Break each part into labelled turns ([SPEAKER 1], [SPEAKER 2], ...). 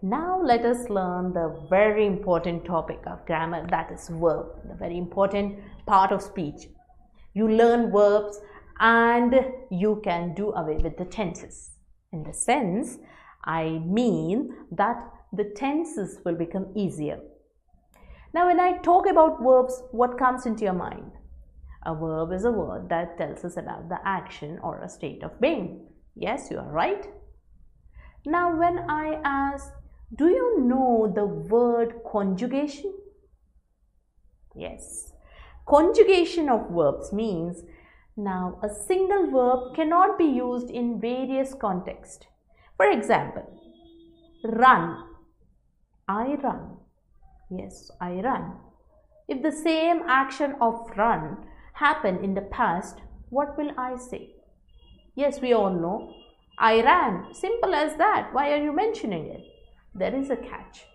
[SPEAKER 1] Now let us learn the very important topic of grammar, that is verb, the very important part of speech. You learn verbs and you can do away with the tenses. In the sense, I mean that the tenses will become easier. Now when I talk about verbs, what comes into your mind? A verb is a word that tells us about the action or a state of being. Yes, you are right. Now when I ask, do you know the word conjugation? Yes. Conjugation of verbs means now a single verb cannot be used in various contexts. For example, run. I run. Yes, I run. If the same action of run happened in the past, what will I say? Yes, we all know. I ran. Simple as that. Why are you mentioning it? There is a catch.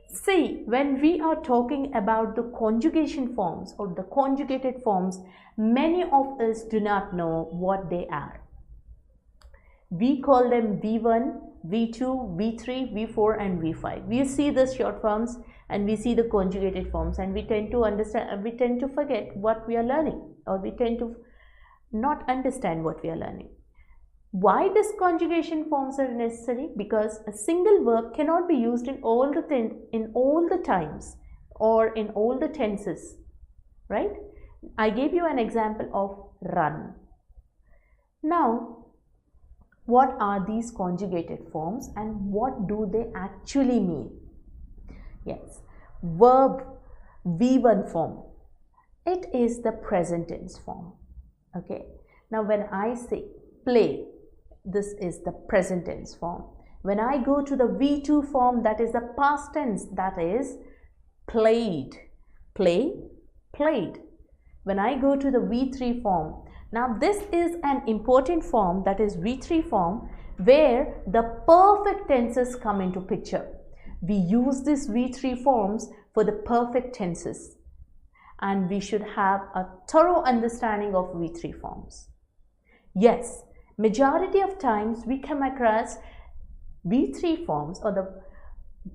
[SPEAKER 1] See, when we are talking about the conjugation forms or the conjugated forms, many of us do not know what they are. We call them V1, V2, V3, V4 and V5. We see the short forms and we see the conjugated forms, and we tend to forget what we are learning, or we tend to not understand what we are learning. Why these conjugation forms are necessary? Because a single verb cannot be used in all the times or in all the tenses, right? I gave you an example of run. Now, what are these conjugated forms and what do they actually mean? Yes, verb V1 form, it is the present tense form. Okay, now when I say play, this is the present tense form. When I go to the V2 form, that is the past tense, that is played. Play, played. When I go to the V3 form, now this is an important form, that is V3 form, where the perfect tenses come into picture. We use these V3 forms for the perfect tenses, and we should have a thorough understanding of V3 forms. Yes, majority of times we come across V3 forms or the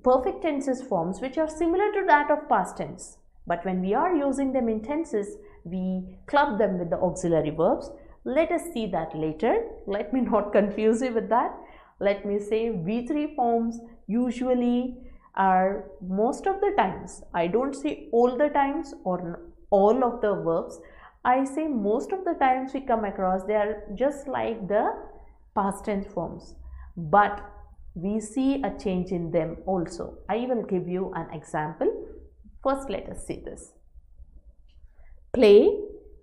[SPEAKER 1] perfect tenses forms which are similar to that of past tense. But when we are using them in tenses, we club them with the auxiliary verbs. Let us see that later. Let me not confuse you with that. Let me say V3 forms usually are most of the times. I don't say all the times or all of the verbs. I say most of the times we come across, they are just like the past tense forms. But we see a change in them also. I will give you an example. First, let us see this. Play,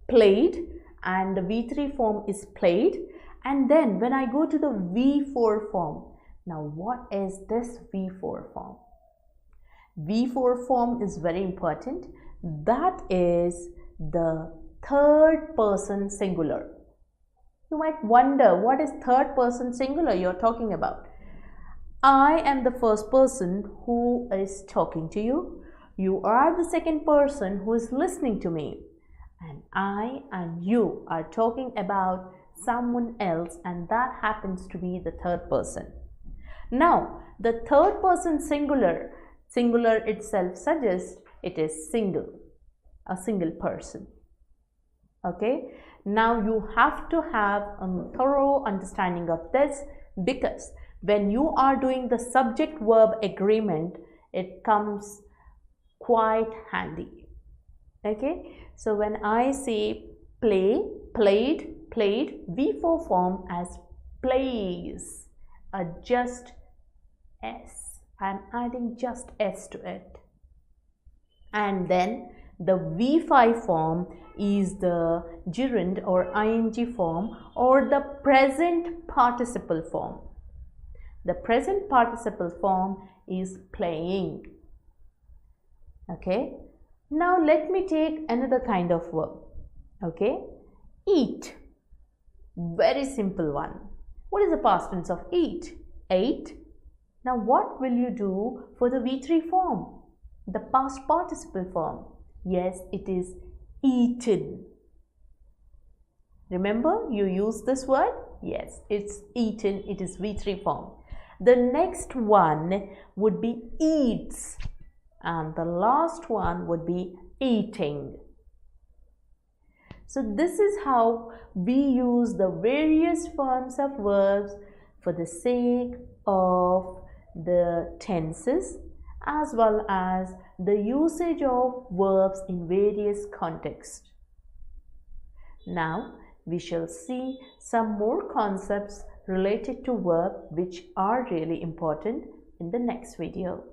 [SPEAKER 1] played, and the V3 form is played. And then when I go to the V4 form, now what is this V4 form? V4 form is very important. That is the third person singular. You might wonder, what is third person singular you're talking about? I am the first person who is talking to you. You are the second person who is listening to me. And I and you are talking about someone else, and that happens to be the third person. Now, the third person singular itself suggests it is single, a single person. Okay, now you have to have a thorough understanding of this, because when you are doing the subject verb agreement, it comes quite handy. Okay, so when I say play, played, played, V4 form as plays, just S. I am adding just S to it. And then the V5 form is the gerund or ing form or the present participle form. The present participle form is playing. Okay. Now let me take another kind of verb. Okay. Eat. Very simple one. What is the past tense of eat? Ate. Now what will you do for the V3 form? The past participle form. Yes, it is eaten. Remember, you use this word? Yes, it's eaten. It is V3 form. The next one would be eats, and the last one would be eating. So this is how we use the various forms of verbs for the sake of the tenses as well as the usage of verbs in various contexts. Now we shall see some more concepts related to verb which are really important in the next video.